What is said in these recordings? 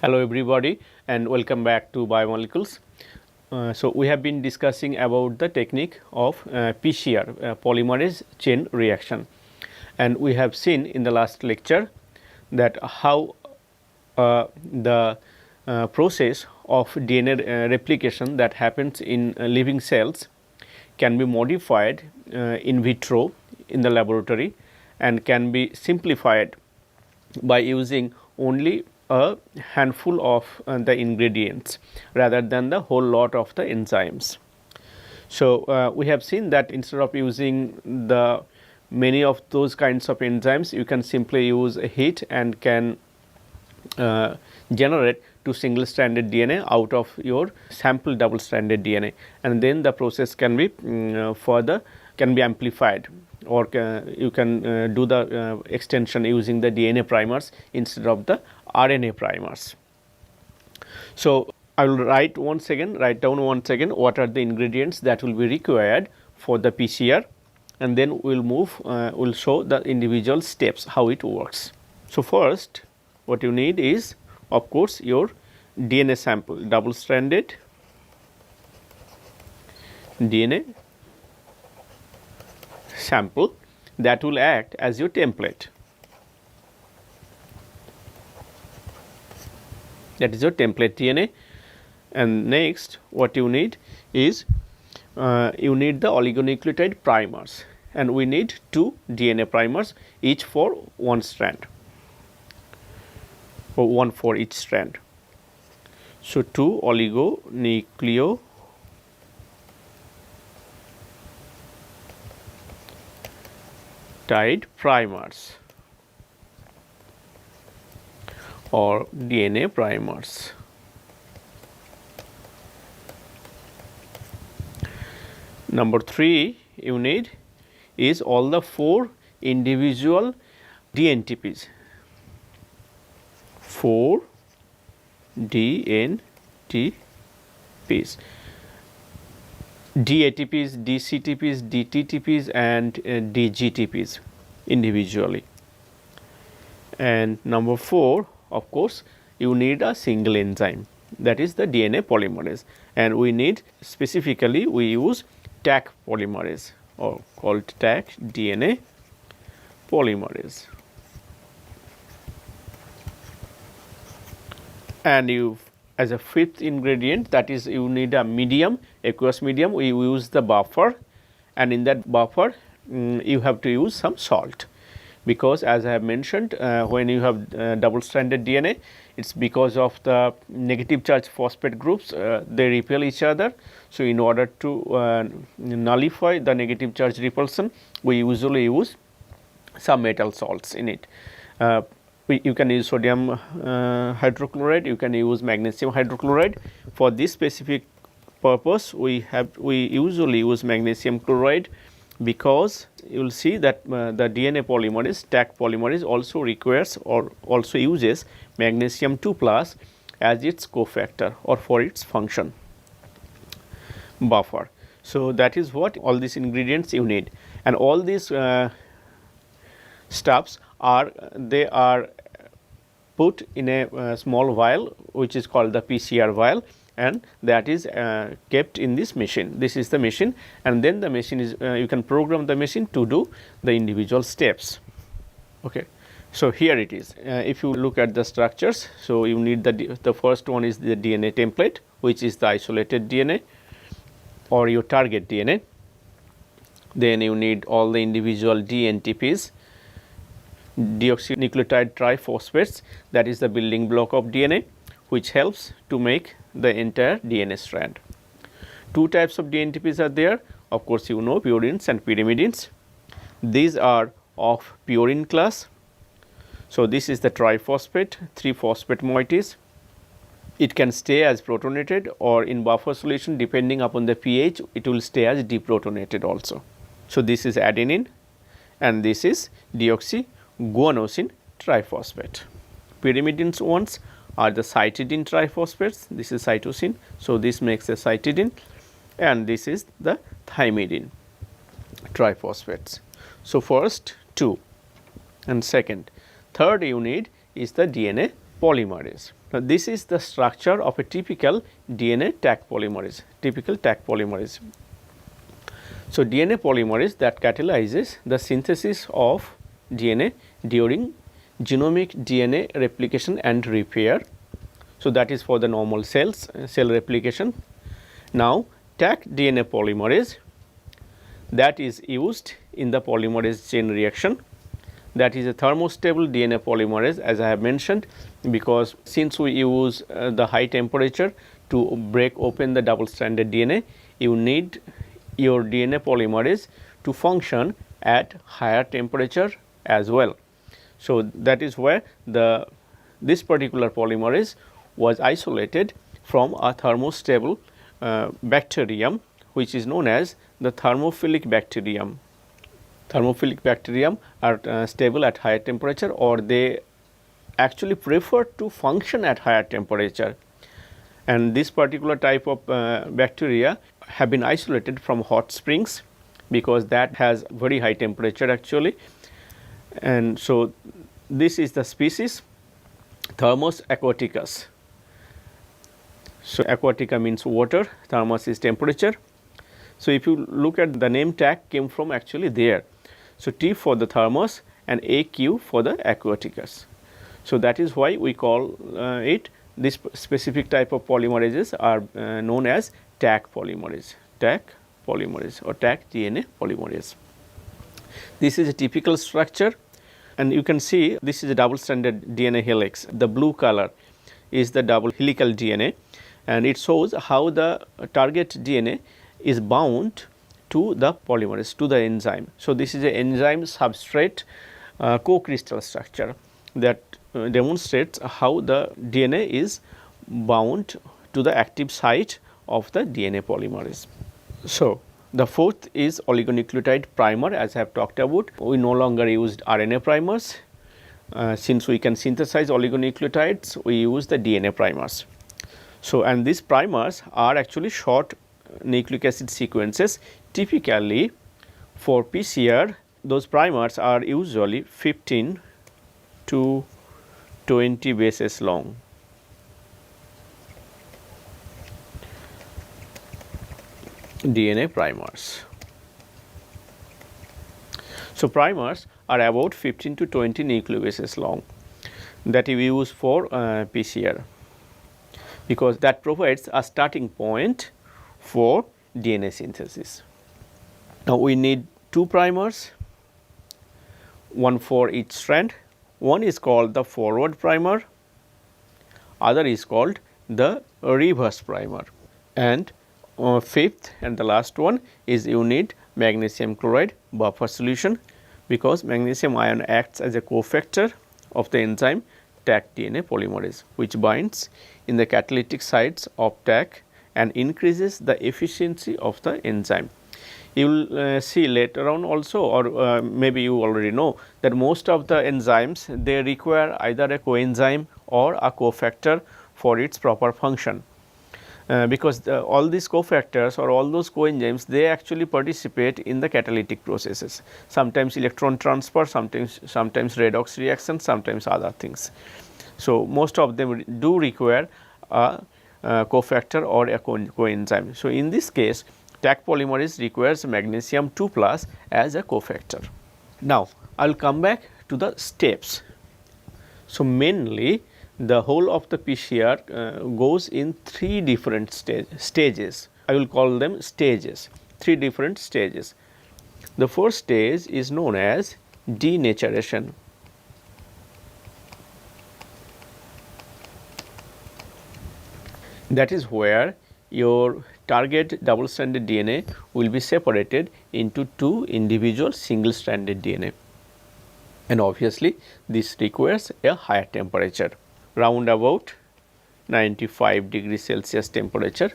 Hello everybody and welcome back to Biomolecules. So we have been discussing about the technique of PCR, polymerase chain reaction, and we have seen in the last lecture that how the process of DNA replication that happens in living cells can be modified in vitro in the laboratory and can be simplified by using only a handful of the ingredients rather than the whole lot of the enzymes. So, we have seen that instead of using the many of those kinds of enzymes, you can simply use a heat and can generate two single stranded DNA out of your sample double stranded DNA, and then the process can be further can be amplified, or you can do the extension using the DNA primers instead of the RNA primers. So, I will write down once again what are the ingredients that will be required for the PCR, and then we will show the individual steps how it works. So, first what you need is of course your DNA sample, double stranded DNA sample that will act as your template. That is your template DNA. And next what you need is you need the oligonucleotide primers, and we need 2 DNA primers, each for one strand, or one for each strand. So, 2 oligonucleotide primers or DNA primers. Number 3 you need is all the 4 individual DNTPs, 4 DNTPs, DATPs, DCTPs, DTTPs and DGTPs individually. And number 4, of course, you need a single enzyme, that is the DNA polymerase, and we need specifically we use Taq polymerase, or called Taq DNA polymerase. And you, as a 5th ingredient, that is you need a medium, aqueous medium. We use the buffer, and in that buffer you have to use some salt, because as I have mentioned, when you have double stranded DNA, it is because of the negative charge phosphate groups, they repel each other. So, in order to nullify the negative charge repulsion, we usually use some metal salts in it. You can use sodium hydrochloride, you can use magnesium hydrochloride. For this specific purpose, we usually use magnesium chloride, because you will see that the DNA polymerase, Taq polymerase, also requires or also uses magnesium 2 plus as its cofactor or for its function buffer. So, that is what all these ingredients you need, and all these stuffs are put in a small vial which is called the PCR vial, and that is kept in this machine. This is the machine, and then the machine is you can program the machine to do the individual steps. Okay. So, here it is. If you look at the structures, so you need the first one is the DNA template, which is the isolated DNA or your target DNA. Then you need all the individual DNTPs, deoxynucleotide triphosphates, that is the building block of DNA, which helps to make the entire DNA strand. 2 types of DNTPs are there, of course you know, purines and pyrimidines. These are of purine class. So, this is the triphosphate, 3-phosphate moieties. It can stay as protonated, or in buffer solution depending upon the pH it will stay as deprotonated also. So, this is adenine and this is deoxyguanosine triphosphate. Pyrimidines ones are the cytidine triphosphates, this is cytosine. So, this makes a cytidine, and this is the thymidine triphosphates. So, first 2, and second, third you need is the DNA polymerase. Now, this is the structure of a typical DNA Taq polymerase, typical Taq polymerase. So, DNA polymerase that catalyzes the synthesis of DNA during genomic DNA replication and repair. So, that is for the normal cells, cell replication. Now, Taq DNA polymerase that is used in the polymerase chain reaction, that is a thermostable DNA polymerase, as I have mentioned, because since we use the high temperature to break open the double stranded DNA, you need your DNA polymerase to function at higher temperature as well. So, that is where this particular polymerase was isolated from a thermostable bacterium, which is known as the thermophilic bacterium. Thermophilic bacterium are stable at higher temperature, or they actually prefer to function at higher temperature, and this particular type of bacteria have been isolated from hot springs because that has very high temperature actually. And so, this is the species Thermos aquaticus. So, aquatica means water, thermos is temperature. So, if you look at the name Taq came from actually there. So, T for the thermos and AQ for the aquaticus. So, that is why we call it this specific type of polymerases are known as Taq polymerase, Taq polymerase or Taq DNA polymerase. This is a typical structure, and you can see this is a double stranded DNA helix. The blue color is the double helical DNA, and it shows how the target DNA is bound to the polymerase, to the enzyme. So, this is a enzyme substrate co-crystal structure that demonstrates how the DNA is bound to the active site of the DNA polymerase. So, the fourth is oligonucleotide primer, as I have talked about. We no longer used RNA primers. Since we can synthesize oligonucleotides, we use the DNA primers. So, and these primers are actually short nucleic acid sequences. Typically for PCR, those primers are usually 15 to 20 bases long. DNA primers. So, primers are about 15 to 20 nucleobases long that we use for PCR, because that provides a starting point for DNA synthesis. Now, we need two primers, one for each strand. One is called the forward primer, other is called the reverse primer, and fifth and the last one is you need magnesium chloride buffer solution, because magnesium ion acts as a cofactor of the enzyme Taq DNA polymerase, which binds in the catalytic sites of Taq and increases the efficiency of the enzyme. You will see later on also, or maybe you already know, that most of the enzymes they require either a coenzyme or a cofactor for its proper function. Because all these cofactors or all those coenzymes, they actually participate in the catalytic processes, sometimes electron transfer, sometimes redox reaction, sometimes other things. So, most of them do require a cofactor or a coenzyme. So, in this case Taq polymerase requires magnesium 2 plus as a cofactor. Now, I will come back to the steps. So, mainly the whole of the PCR goes in three different stages. I will call them stages, three different stages. The first stage is known as denaturation. That is where your target double stranded DNA will be separated into two individual single stranded DNA, and obviously this requires a higher temperature, round about 95 degrees Celsius temperature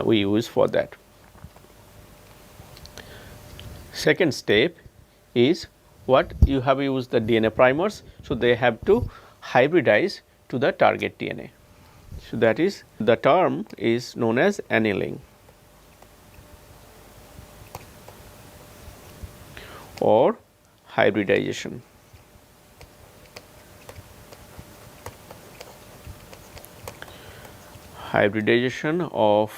we use for that. Second step is what you have used the DNA primers. So, they have to hybridize to the target DNA. So, that is the term is known as annealing or hybridization. hybridization of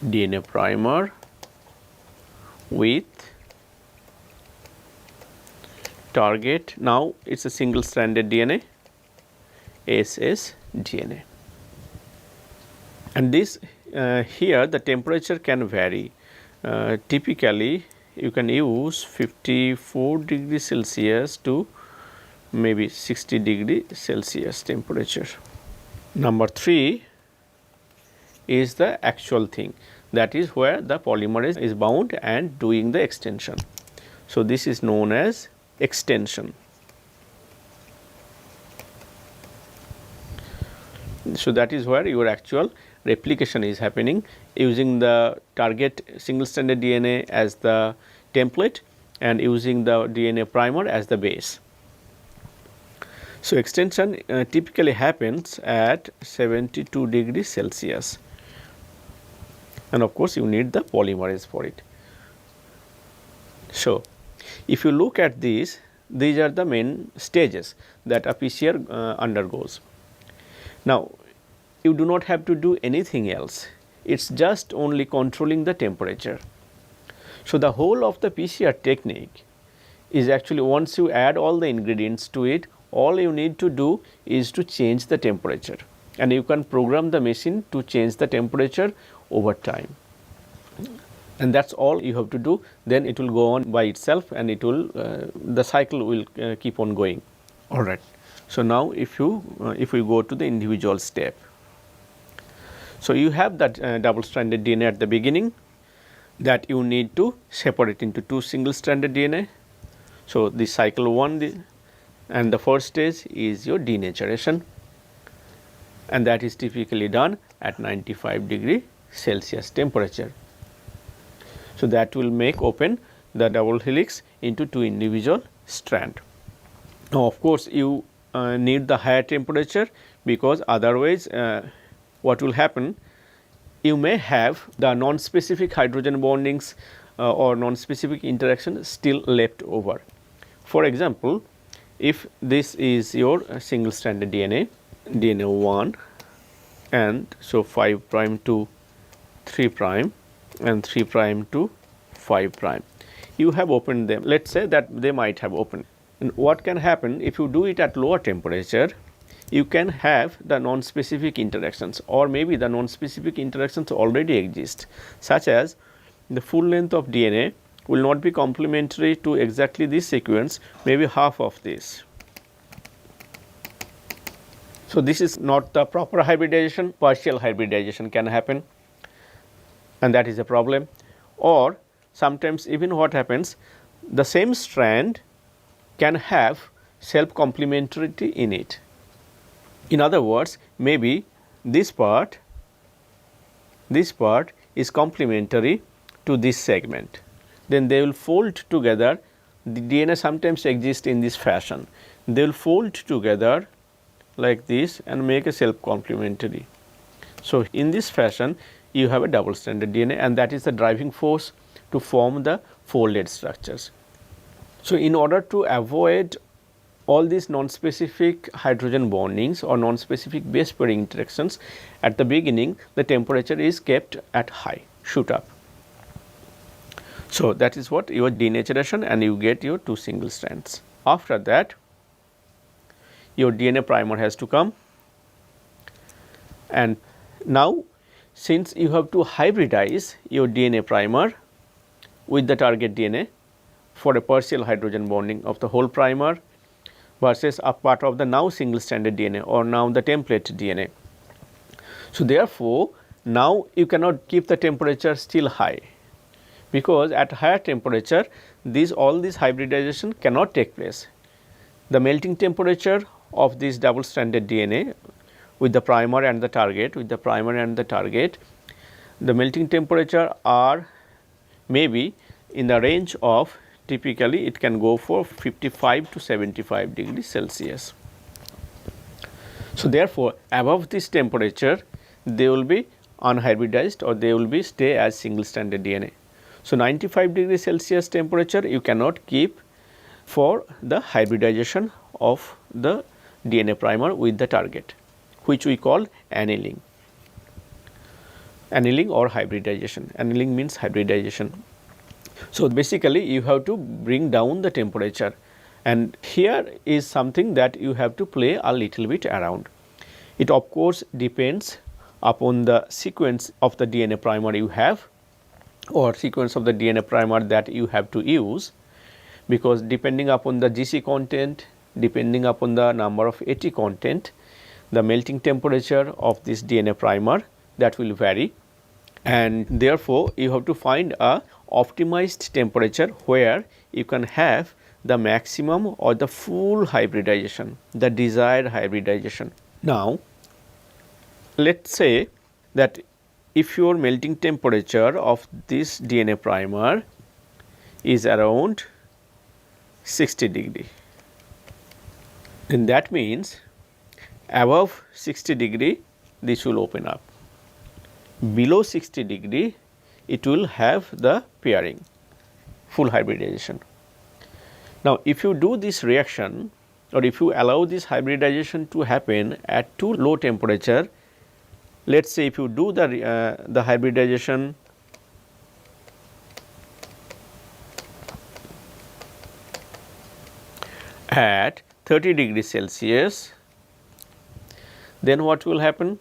DNA primer with target. Now it is a single stranded DNA, ssDNA, and this here the temperature can vary. Typically you can use 54 degrees Celsius to maybe 60 degree Celsius temperature. Number 3 is the actual thing, that is where the polymerase is bound and doing the extension. So, this is known as extension. So, that is where your actual replication is happening using the target single stranded DNA as the template and using the DNA primer as the base. So, extension typically happens at 72 degrees Celsius, and of course, you need the polymerase for it. So, if you look at these are the main stages that a PCR undergoes. Now, you do not have to do anything else, it is just only controlling the temperature. So, the whole of the PCR technique is actually, once you add all the ingredients to it, all you need to do is to change the temperature, and you can program the machine to change the temperature over time, and that is all you have to do. Then it will go on by itself, and it will the cycle will keep on going. All right. So, now if we go to the individual step. So, you have that double stranded DNA at the beginning that you need to separate into 2 single stranded DNA. So, the cycle 1 and the first stage is your denaturation, and that is typically done at 95 degree Celsius temperature. So, that will make open the double helix into 2 individual strand. Now, of course, you need the higher temperature, because otherwise what will happen, you may have the non-specific hydrogen bondings or non-specific interaction still left over. For example, if this is your single stranded DNA, DNA 1, and so 5 prime to 3 prime and 3 prime to 5 prime, you have opened them. Let us say that they might have opened. And what can happen if you do it at lower temperature, you can have the non-specific interactions, or maybe the non-specific interactions already exist, such as the full length of DNA will not be complementary to exactly this sequence, maybe half of this. So, this is not the proper hybridization, partial hybridization can happen, and that is a problem. Or sometimes even what happens, the same strand can have self complementarity in it. In other words, maybe this part is complementary to this segment, then they will fold together. The DNA sometimes exists in this fashion, they will fold together like this and make a self complementary. So, in this fashion you have a double stranded DNA, and that is the driving force to form the folded structures. So, in order to avoid all these non-specific hydrogen bondings or non-specific base pairing interactions, at the beginning the temperature is kept at high, shoot up. So, that is what your denaturation, and you get your 2 single strands. After that, your DNA primer has to come, and now since you have to hybridize your DNA primer with the target DNA for a partial hydrogen bonding of the whole primer versus a part of the now single stranded DNA or now the template DNA. So, therefore, now you cannot keep the temperature still high, because at higher temperature all this hybridization cannot take place. The melting temperature of this double stranded DNA with the primer and the target, the melting temperature are maybe in the range of, typically it can go for 55 to 75 degrees Celsius. So, therefore, above this temperature they will be unhybridized, or they will be stay as single stranded DNA. So, 95 degrees Celsius temperature you cannot keep for the hybridization of the DNA primer with the target, which we call annealing. Annealing or hybridization. Annealing means hybridization. So, basically you have to bring down the temperature, and here is something that you have to play a little bit around. It of course depends upon the sequence of the DNA primer you have, or sequence of the DNA primer that you have to use, because depending upon the GC content, depending upon the number of AT content, the melting temperature of this DNA primer that will vary, and therefore you have to find a optimized temperature where you can have the maximum or the full hybridization, the desired hybridization. Now, let us say that if your melting temperature of this DNA primer is around 60 degree, then that means above 60 degree this will open up, below 60 degree it will have the pairing, full hybridization. Now, if you do this reaction, or if you allow this hybridization to happen at too low temperature, let us say if you do the hybridization at 30 degrees Celsius, then what will happen?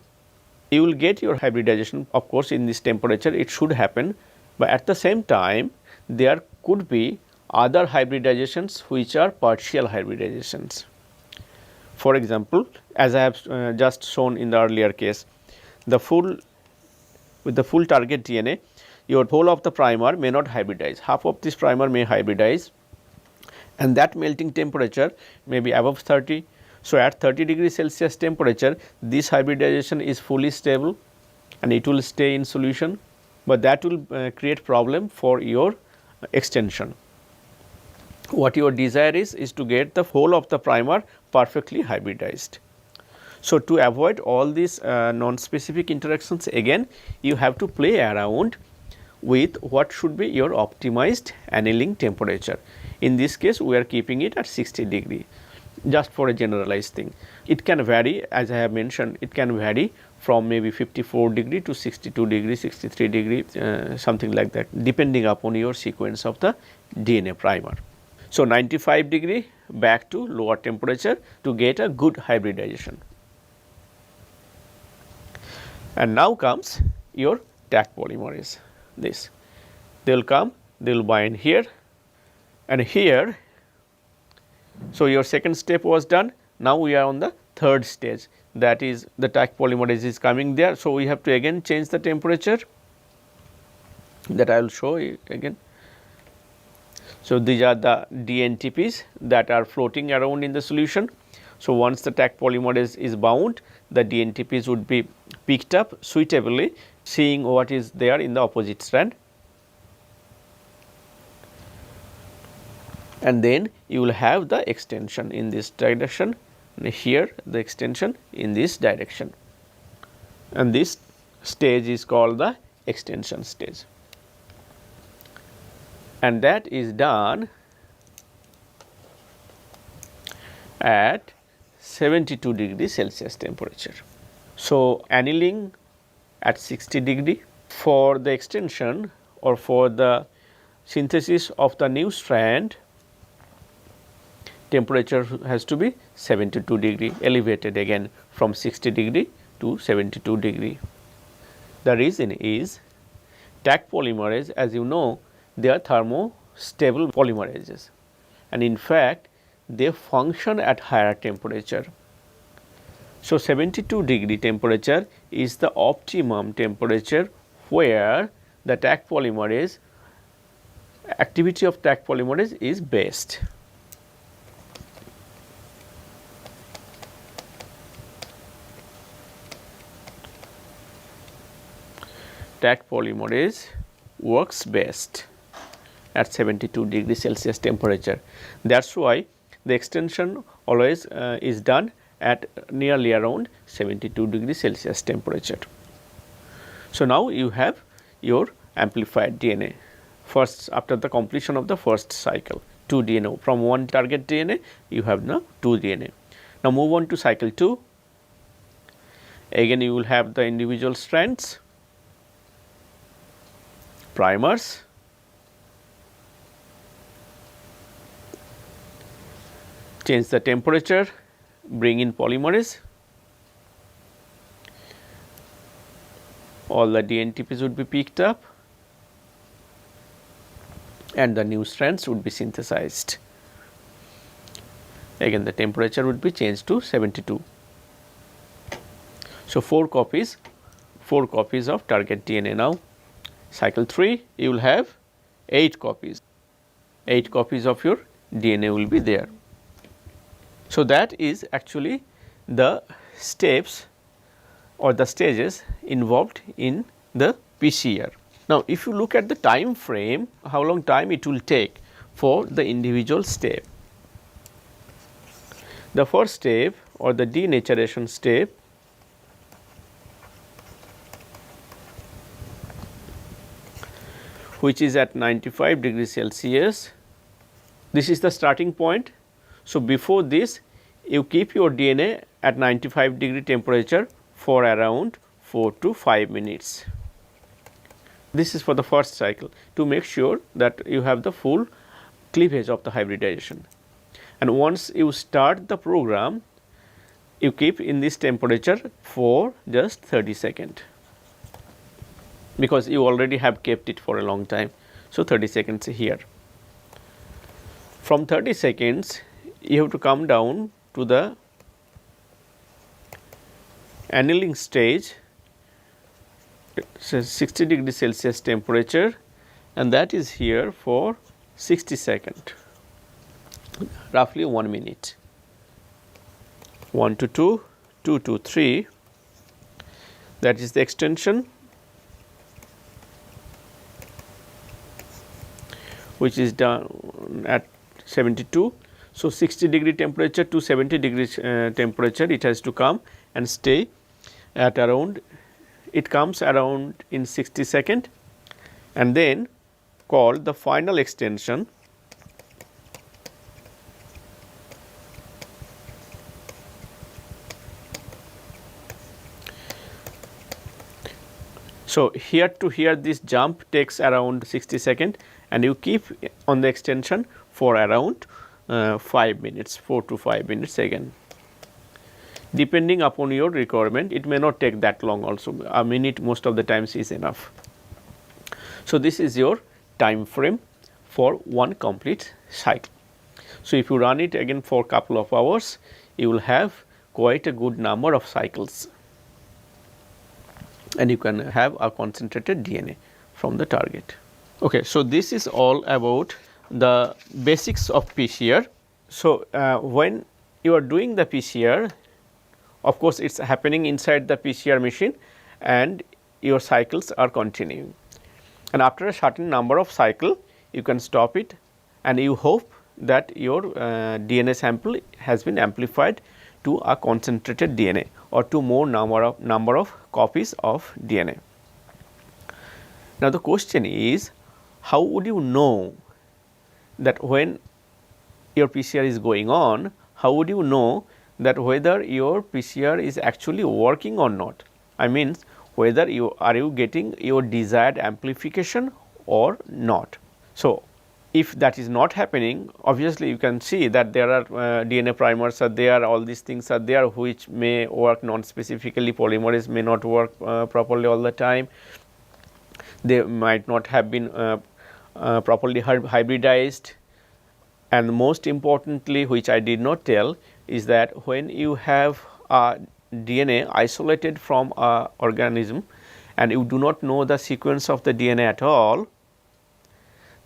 You will get your hybridization, of course in this temperature it should happen, but at the same time there could be other hybridizations which are partial hybridizations. For example, as I have just shown in the earlier case, with the full target DNA, your whole of the primer may not hybridize, half of this primer may hybridize, and that melting temperature may be above 30. So, at 30 degrees Celsius temperature, this hybridization is fully stable and it will stay in solution, but that will create problem for your extension. What your desire is to get the whole of the primer perfectly hybridized. So, to avoid all these non-specific interactions, again you have to play around with what should be your optimized annealing temperature. In this case, we are keeping it at 60 degree, just for a generalized thing. It can vary, as I have mentioned, it can vary from maybe 54 degree to 62 degree, 63 degree, something like that, depending upon your sequence of the DNA primer. So, 95 degree back to lower temperature to get a good hybridization. And now comes your Taq polymerase. This they will come, they will bind here and here. So, your second step was done. Now, we are on the third stage, that is the Taq polymerase is coming there. So, we have to again change the temperature, that I will show you again. So, these are the DNTPs that are floating around in the solution. So, once the Taq polymerase is bound, the DNTPs would be picked up suitably, seeing what is there in the opposite strand, and then you will have the extension in this direction, and here the extension in this direction, and this stage is called the extension stage, and that is done at 72 degrees Celsius temperature. So, annealing at 60 degree for the extension or for the synthesis of the new strand, temperature has to be 72 degree, elevated again from 60 degree to 72 degree. The reason is Taq polymerase, as you know, they are thermostable polymerases, and in fact they function at higher temperature. So, 72 degree temperature is the optimum temperature where the Taq polymerase, activity of Taq polymerase is best. Taq polymerase works best at 72 degrees Celsius temperature. That is why the extension always is done at nearly around 72 degrees Celsius temperature. So, now you have your amplified DNA first after the completion of the first cycle 2 DNA. From one target DNA, you have now 2 DNA. Now move on to cycle 2. Again you will have the individual strands, primers, change the temperature, bring in polymerase, all the DNTPs would be picked up and the new strands would be synthesized. Again the temperature would be changed to 72. So 4 copies of target DNA now. Cycle 3 you will have 8 copies. 8 copies of your DNA will be there. So that is actually the steps or the stages involved in the PCR. Now if you look at the time frame, how long time it will take for the individual step. The first step or the denaturation step which is at 95 degrees Celsius. This is the starting point. So before this you keep your DNA at 95 degree temperature for around 4 to 5 minutes. This is for the first cycle to make sure that you have the full cleavage of the hybridization. And once you start the program, you keep in this temperature for just 30 seconds, because you already have kept it for a long time. So 30 seconds here. From 30 seconds you have to come down to the annealing stage, so 60 degrees Celsius temperature, and that is here for 60 seconds, roughly 1 minute. 1 to 2, 2 to 3, that is the extension, which is done at 72. So 60 degree temperature to 70 degrees temperature it has to come and stay at around, it comes around in 60 seconds, and then called the final extension. So here to here this jump takes around 60 seconds, and you keep on the extension for around 5 minutes, 4 to 5 minutes again. Depending upon your requirement, it may not take that long also, a minute most of the times is enough. So this is your time frame for one complete cycle. So if you run it again for couple of hours, you will have quite a good number of cycles, and you can have a concentrated DNA from the target. Okay, so this is all about the basics of PCR. So when you are doing the PCR, of course it is happening inside the PCR machine and your cycles are continuing, and after a certain number of cycle you can stop it, and you hope that your DNA sample has been amplified to a concentrated DNA or to more number of copies of DNA. Now the question is, how would you know that when your PCR is going on, how would you know that whether your PCR is actually working or not? I mean, whether you are getting your desired amplification or not. So if that is not happening, obviously you can see that there are DNA primers are there, all these things are there which may work non-specifically, polymerase may not work properly all the time, they might not have been properly hybridized, and most importantly, which I did not tell, is that when you have a DNA isolated from a organism and you do not know the sequence of the DNA at all,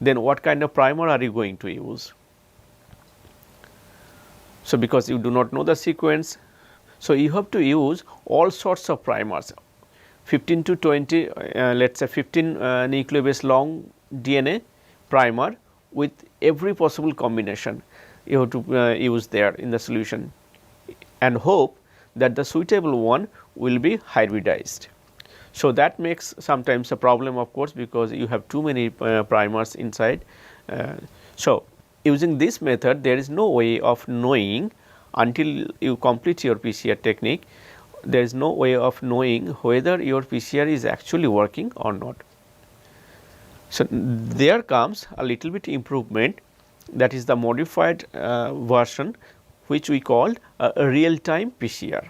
then what kind of primer are you going to use? So because you do not know the sequence, so you have to use all sorts of primers, 15 to 20, let us say 15 nucleobase long DNA primer with every possible combination you have to use there in the solution, and hope that the suitable one will be hybridized. So that makes sometimes a problem, of course, because you have too many primers inside. So using this method, there is no way of knowing until you complete your PCR technique, there is no way of knowing whether your PCR is actually working or not. So, there comes a little bit improvement, that is the modified version, which we called a real time PCR.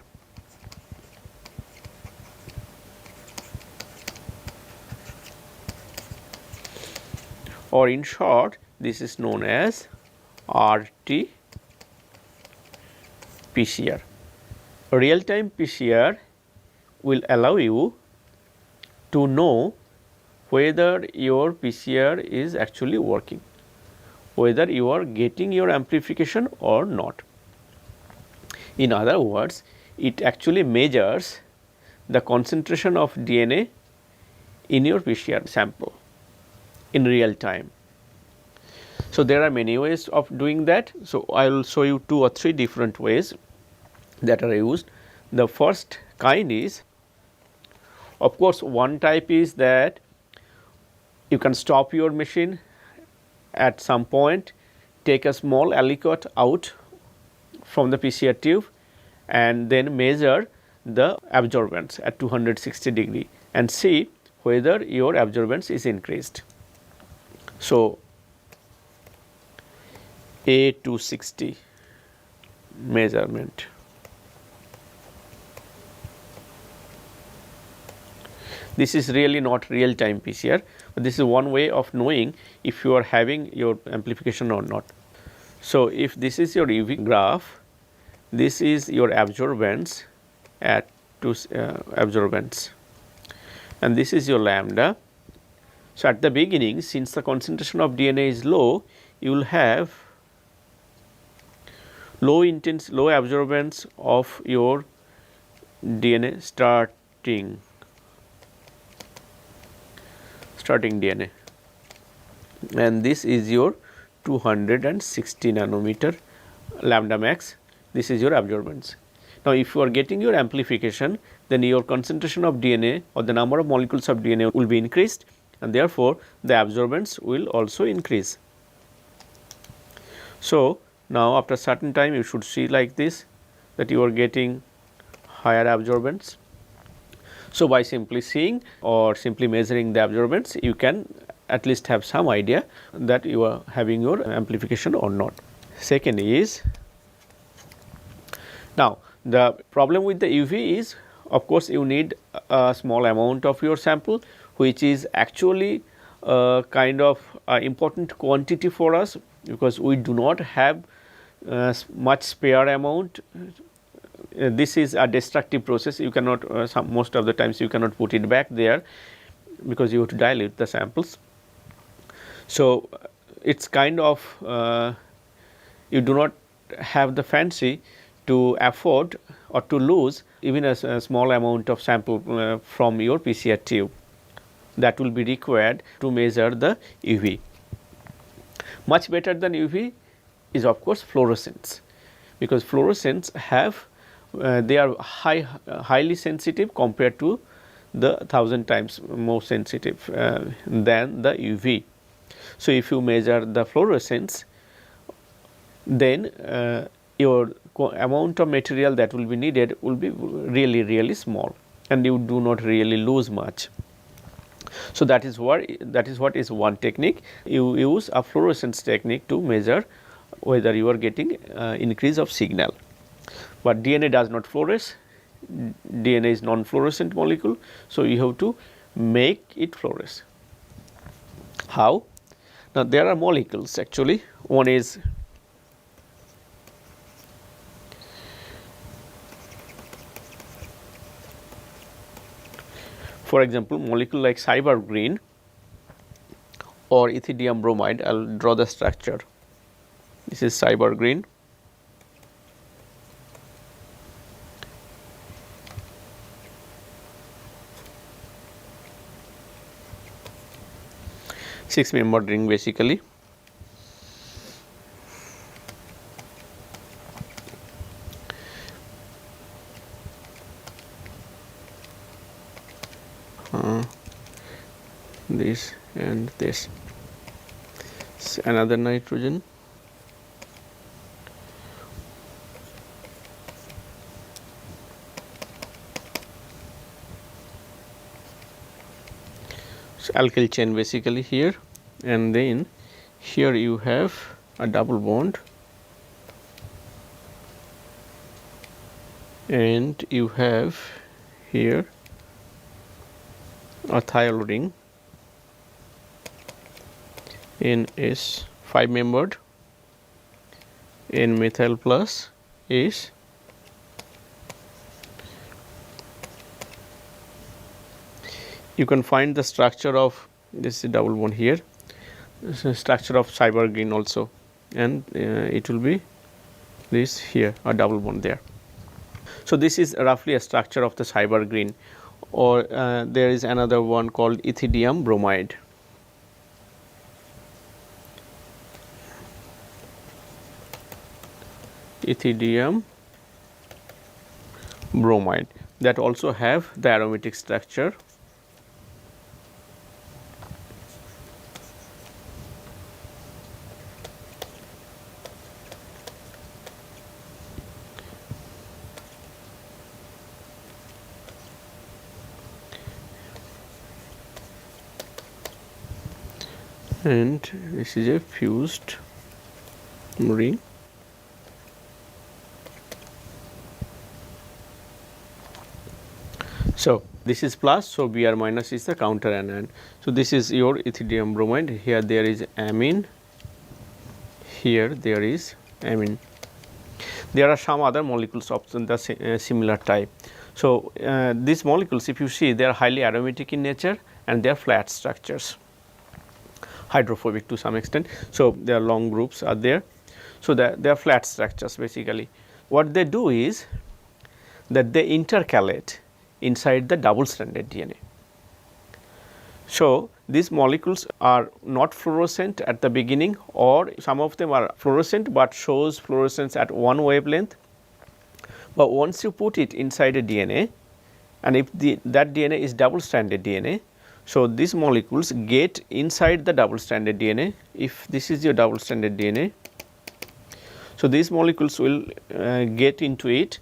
Or in short, this is known as RT PCR. Real time PCR will allow you to know whether your PCR is actually working, whether you are getting your amplification or not. In other words, it actually measures the concentration of DNA in your PCR sample in real time. So, there are many ways of doing that. So, I will show you 2 or 3 different ways that are used. The first kind is, of course, one type is that you can stop your machine at some point, take a small aliquot out from the PCR tube and then measure the absorbance at 260 degree and see whether your absorbance is increased. So, A260 measurement. This is really not real time PCR, but this is one way of knowing if you are having your amplification or not. So, if this is your UV graph, this is your absorbance at absorbance, and this is your lambda. So, at the beginning, since the concentration of DNA is low, you will have low absorbance of your DNA starting DNA, and this is your 260 nanometer lambda max. This is your absorbance. Now, if you are getting your amplification, then your concentration of DNA or the number of molecules of DNA will be increased, and therefore, the absorbance will also increase. So, now after certain time you should see like this, that you are getting higher absorbance. So, by simply seeing or simply measuring the absorbance, you can at least have some idea that you are having your amplification or not. Second is, now the problem with the UV is, of course, you need a small amount of your sample, which is actually kind of important quantity for us, because we do not have much spare amount. This is a destructive process, you cannot most of the times you cannot put it back there, because you have to dilute the samples. So, it is kind of you do not have the fancy to afford or to lose even a small amount of sample from your PCR tube that will be required to measure the UV. Much better than UV is of course fluorescence, because fluorescents have they are highly sensitive compared to the 1000 times more sensitive than the UV. So, if you measure the fluorescence, then your amount of material that will be needed will be really small, and you do not really lose much. So, that is what is one technique. You use a fluorescence technique to measure whether you are getting increase of signal. But DNA does not fluoresce, DNA is non-fluorescent molecule. So, you have to make it fluoresce. How? Now, there are molecules actually. One is for example, molecule like cyber green or ethidium bromide. I will draw the structure. This is cyber green. Six-membered ring basically. This and this. Another nitrogen. alkyl chain basically here, and then here you have a double bond, and you have here a thiol ring NS 5 membered, N methyl plus is you can find the structure of this is double bond here. This is structure of cybergreen also, and it will be this here a double bond there. So this is roughly a structure of the cybergreen, or there is another one called ethidium bromide. Ethidium bromide that also have the aromatic structure. And this is a fused ring. So this is plus, so Br minus is the counter anion. So this is your ethidium bromide. Here there is amine, here there is amine. There are some other molecules of the similar type. So these molecules, if you see, they are highly aromatic in nature and they are flat structures, hydrophobic to some extent. So their long groups are there. So they are flat structures basically. What they do is that they intercalate inside the double stranded DNA. So these molecules are not fluorescent at the beginning, or some of them are fluorescent but shows fluorescence at one wavelength. But once you put it inside a DNA, and if that DNA is double stranded DNA, so these molecules get inside the double stranded DNA. If this is your double stranded DNA, so these molecules will get into it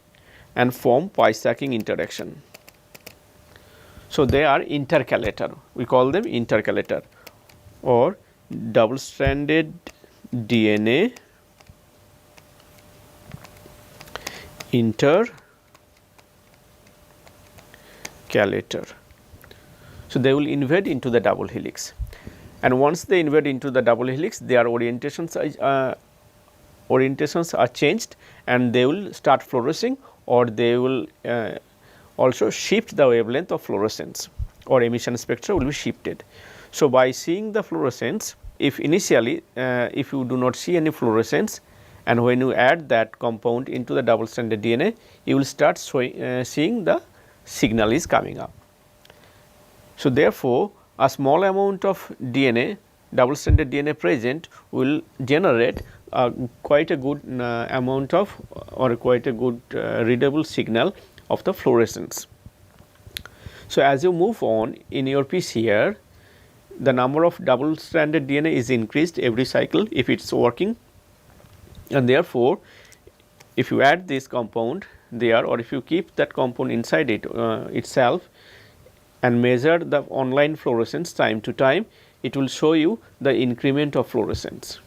and form pi stacking interaction. So they are intercalator, we call them intercalator, or double stranded DNA intercalator. So they will invade into the double helix, and once they invade into the double helix, their orientations are changed, and they will start fluorescing, or they will also shift the wavelength of fluorescence, or emission spectra will be shifted. So by seeing the fluorescence, if initially if you do not see any fluorescence, and when you add that compound into the double stranded DNA, you will start seeing the signal is coming up. So therefore, a small amount of DNA, double stranded DNA present, will generate quite a good amount of, or quite a good readable signal of the fluorescence. So as you move on in your PCR, the number of double stranded DNA is increased every cycle if it is working, and therefore if you add this compound there, or if you keep that compound inside it itself and measure the online fluorescence time to time, it will show you the increment of fluorescence.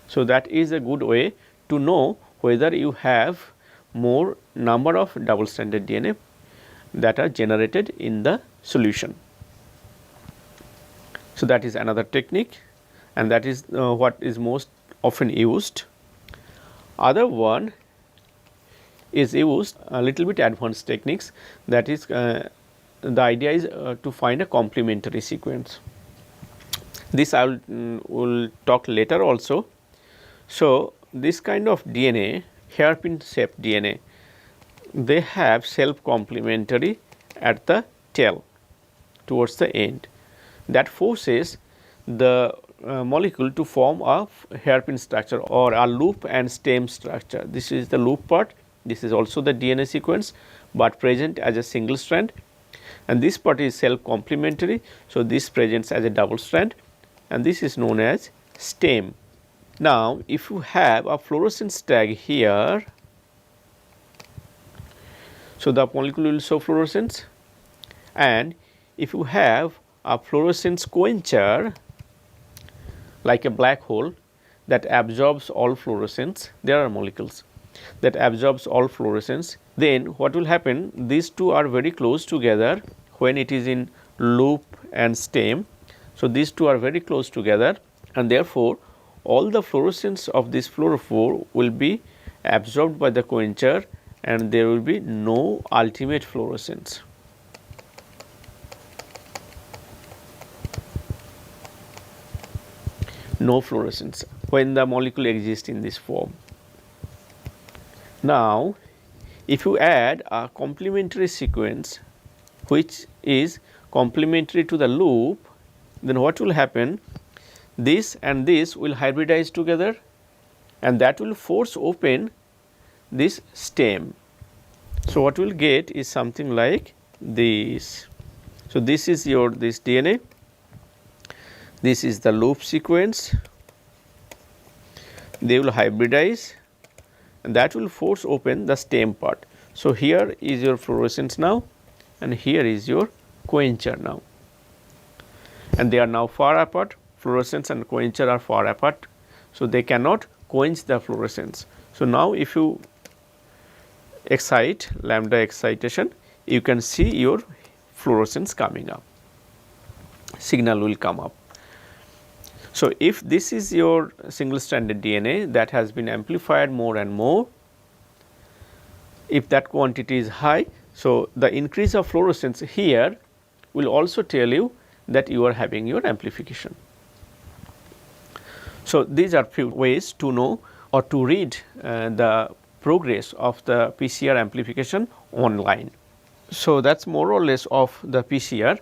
So that is a good way to know whether you have more number of double stranded DNA that are generated in the solution. So that is another technique, and that is what is most often used. Other one is used a little bit advanced techniques, that is the idea is to find a complementary sequence. This I will talk later also. So this kind of DNA, hairpin shaped DNA, they have self complementary at the tail towards the end, that forces the molecule to form a hairpin structure or a loop and stem structure. This is the loop part, this is also the DNA sequence, but present as a single strand, and this part is self complementary. So this presents as a double strand, and this is known as stem. Now if you have a fluorescence tag here, so the molecule will show fluorescence, and if you have a fluorescence quencher like a black hole that absorbs all fluorescence. There are molecules that absorbs all fluorescence. Then what will happen, these two are very close together when it is in loop and stem. So, these two are very close together, and therefore, all the fluorescence of this fluorophore will be absorbed by the quencher, and there will be no ultimate fluorescence. No fluorescence when the molecule exists in this form. Now, if you add a complementary sequence which is complementary to the loop, then what will happen? This and this will hybridize together, and that will force open this stem. So, what we will get is something like this. So, this is your this DNA, this is the loop sequence, they will hybridize, and that will force open the stem part. So, here is your fluorescence now, and here is your quencher now, and they are now far apart. Fluorescence and quencher are far apart, so they cannot quench the fluorescence. So, now if you excite lambda excitation, you can see your fluorescence coming up, signal will come up. So, if this is your single stranded DNA that has been amplified more and more, if that quantity is high, so the increase of fluorescence here will also tell you that you are having your amplification. So, these are few ways to know or to read the progress of the PCR amplification online. So, that is more or less of the PCR.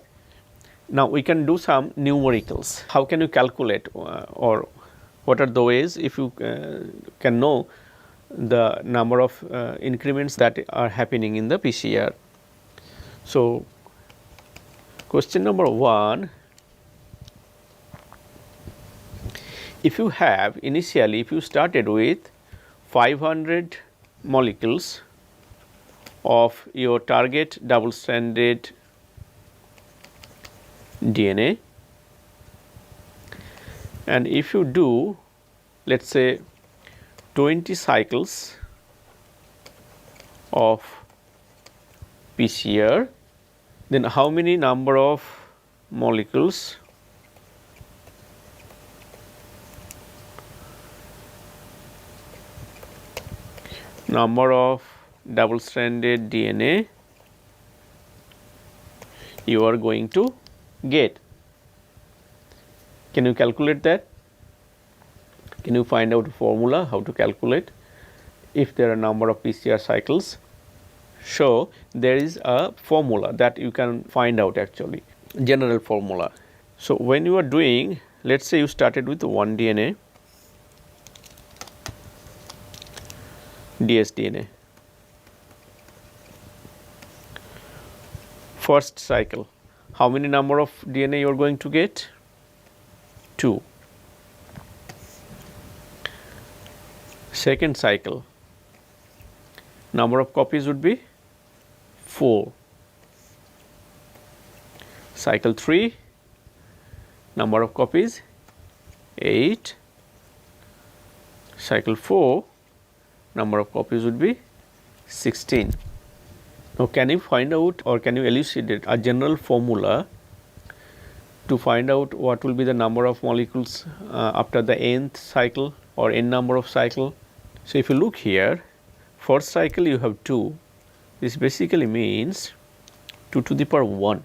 Now, we can do some numericals. How can you calculate or what are the ways if you can know the number of increments that are happening in the PCR. So, question number 1, if you have initially, if you started with 500 molecules of your target double stranded DNA, and if you do, let us say 20 cycles of PCR, then how many number of molecules double stranded DNA you are going to get? Can you calculate that? Can you find out a formula how to calculate if there are number of PCR cycles? So, there is a formula that you can find out actually, general formula. So, when you are doing, let us say you started with 1 DNA, dsDNA, first cycle, how many number of DNA you are going to get? 2. Second cycle, number of copies would be 4. Cycle 3, number of copies 8. Cycle 4, number of copies would be 16. Now, can you find out or can you elucidate a general formula to find out what will be the number of molecules after the nth cycle or n number of cycle? So, if you look here, first cycle you have 2, this basically means 2 to the power 1.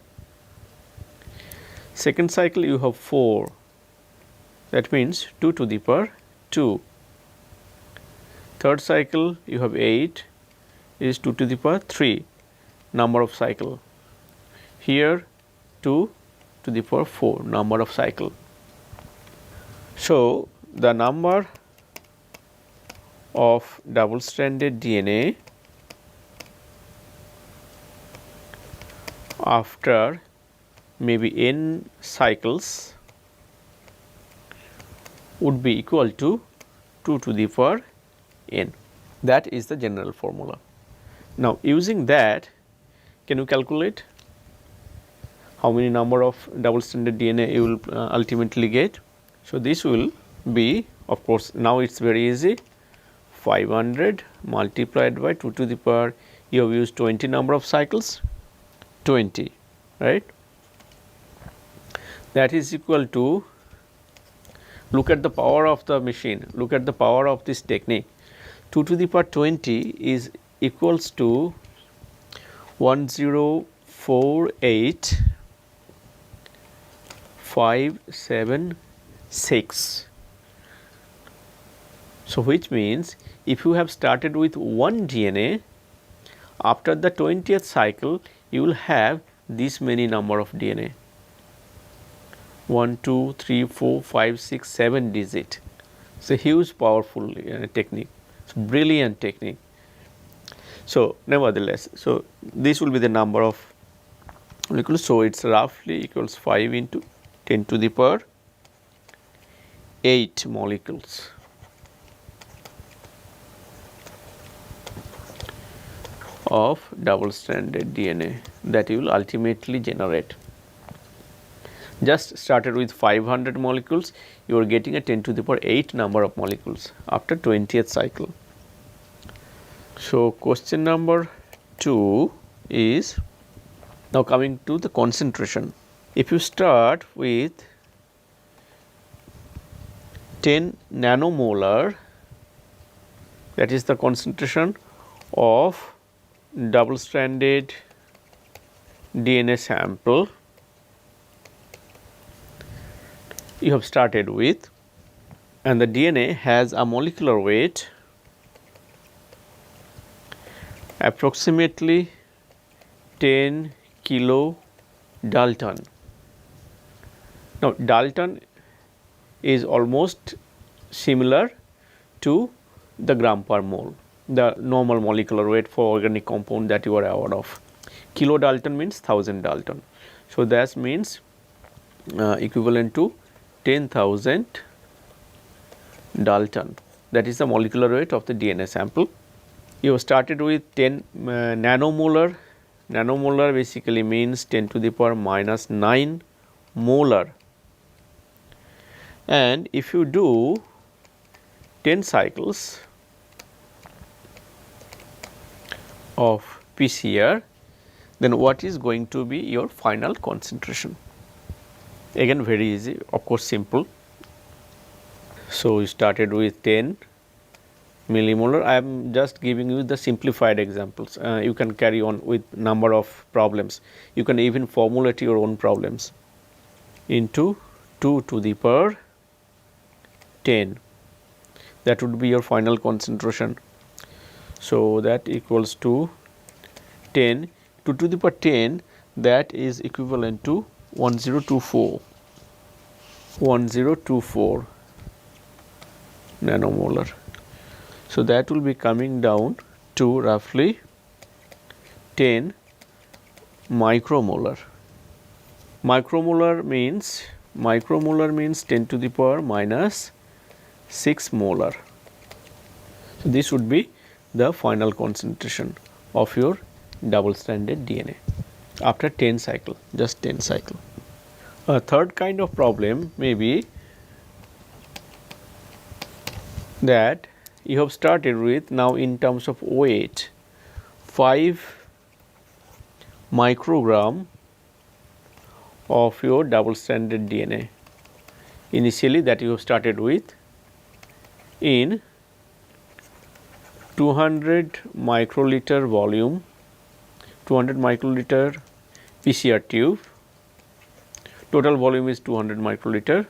Second cycle you have 4, that means 2 to the power 2. Third cycle you have 8, is 2 to the power 3 number of cycle. Here 2 to the power 4 number of cycle. So, the number of double stranded DNA after maybe n cycles would be equal to 2 to the power n. That is the general formula. Now, using that, can you calculate how many number of double stranded DNA you will ultimately get. So, this will be, of course, now it is very easy, 500 multiplied by 2 to the power, you have used 20 number of cycles, 20, right. That is equal to, look at the power of the machine, look at the power of this technique. 2 to the power 20 is equals to 1048576. So, which means if you have started with one DNA, after the 20th cycle you will have this many number of DNA, 1, 2, 3, 4, 5, 6, 7 digit. It's a huge powerful technique, it's a brilliant technique. So, nevertheless, so this will be the number of molecules. So, it is roughly equals 5 into 10 to the power 8 molecules of double stranded DNA that you will ultimately generate. Just started with 500 molecules, you are getting a 10 to the power 8 number of molecules after 20th cycle. So, question number 2 is now coming to the concentration. If you start with 10 nanomolar, that is the concentration of double stranded DNA sample you have started with, and the DNA has a molecular weight approximately 10 kilo Dalton. Now, Dalton is almost similar to the gram per mole, the normal molecular weight for organic compound that you are aware of. Kilo Dalton means 1000 Dalton. So, that means equivalent to 10,000 Dalton, that is the molecular weight of the DNA sample. You have started with 10 nanomolar. Nanomolar basically means 10 to the power minus 9 molar, and if you do 10 cycles of PCR, then what is going to be your final concentration? Again very easy, of course simple. So, you started with 10 millimolar. I am just giving you the simplified examples. You can carry on with number of problems. You can even formulate your own problems into 2 to the power 10. That would be your final concentration. So, that equals to 10 2 to the power 10, that is equivalent to 1024 nanomolar. So, that will be coming down to roughly 10 micromolar. Micromolar means 10 to the power minus 6 molar. So, this would be the final concentration of your double stranded DNA after 10 cycle, just 10 cycle. A third kind of problem may be that you have started with, now in terms of weight, 5 microgram of your double stranded DNA initially, that you have started with in 200 microliter volume, 200 microliter PCR tube, total volume is 200 microliter,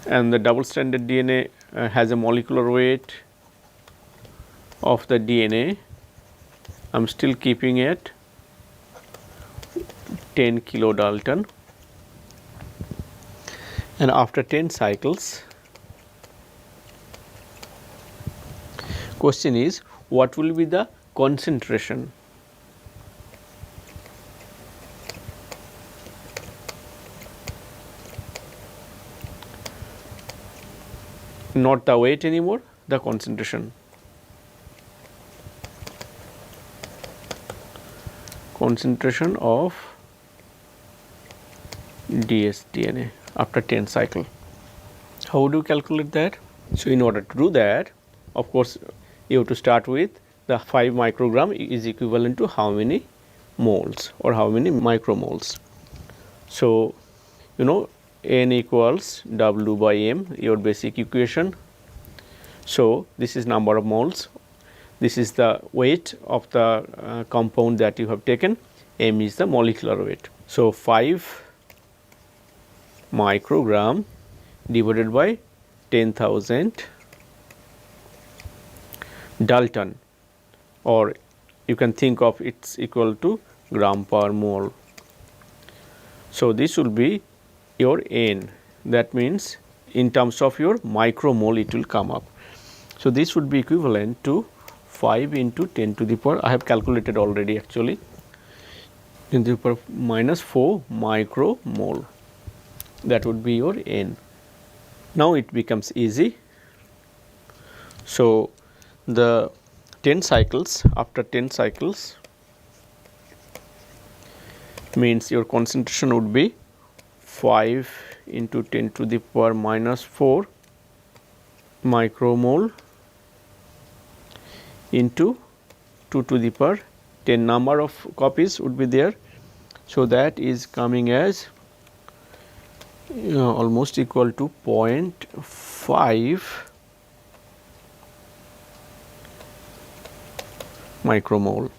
and the double stranded DNA has a molecular weight of the DNA, I am still keeping it 10 kilodalton, and after 10 cycles, question is what will be the concentration? Not the weight anymore, the concentration. concentration of dsDNA after 10 cycle. How do you calculate that? So, in order to do that, of course, you have to start with the 5 microgram is equivalent to how many moles or how many micromoles. So, you know, N equals W by M, your basic equation. So, this is number of moles, this is the weight of the compound that you have taken, M is the molecular weight. So, 5 microgram divided by 10,000 Dalton, or you can think of it's equal to gram per mole. So, this will be your N, that means in terms of your micromole it will come up. So, this would be equivalent to 5 into 10 to the power, I have calculated already actually, 10 to the power minus 4 micromole, that would be your N. Now, it becomes easy. So, the 10 cycles, after 10 cycles means your concentration would be 5 into 10 to the power minus 4 micromole into 2 to the power 10, number of copies would be there. So, that is coming as almost equal to 0.5 micromole.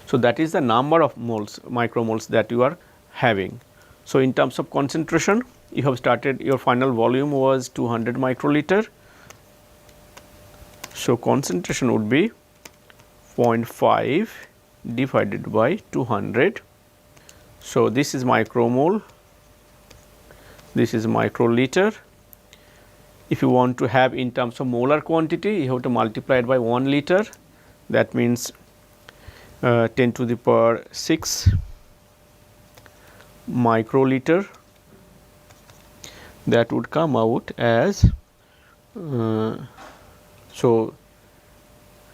So, that is the number of moles, micromoles that you are having. So, in terms of concentration, you have started, your final volume was 200 microliter. So, concentration would be 0.5 divided by 200. So, this is micromole, this is microliter. If you want to have in terms of molar quantity, you have to multiply it by 1 liter, that means 10 to the power 6 microliter, that would come out as so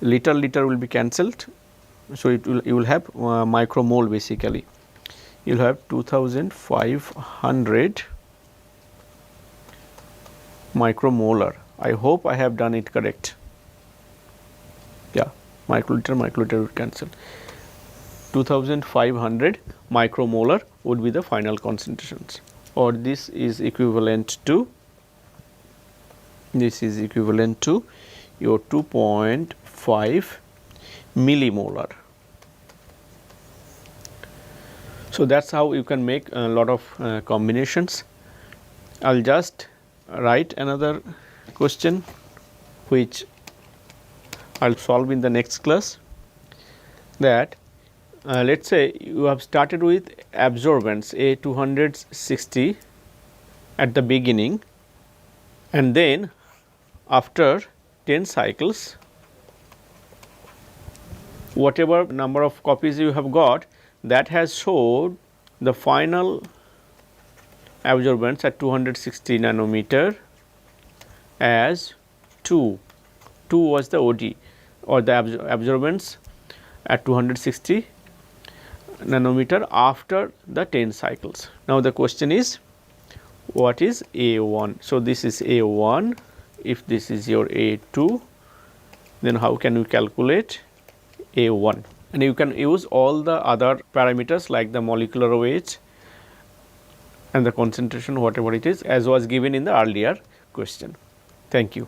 liter will be cancelled. So, it will, you will have micromole, basically you will have 2500 micromolar. I hope I have done it correct. Yeah, microliter will cancel. 2500 micromolar would be the final concentrations, or this is equivalent to your 2.5 millimolar. So, that is how you can make a lot of combinations. I will just write another question which I will solve in the next class, that let us say you have started with absorbance A 260 at the beginning, and then after 10 cycles whatever number of copies you have got, that has showed the final absorbance at 260 nanometer as 2 was the OD, or the absorbance at 260 nanometer after the 10 cycles. Now, the question is what is A1? So, this is A1, if this is your A2, then how can you calculate A1? And you can use all the other parameters like the molecular weight and the concentration, whatever it is, as was given in the earlier question. Thank you.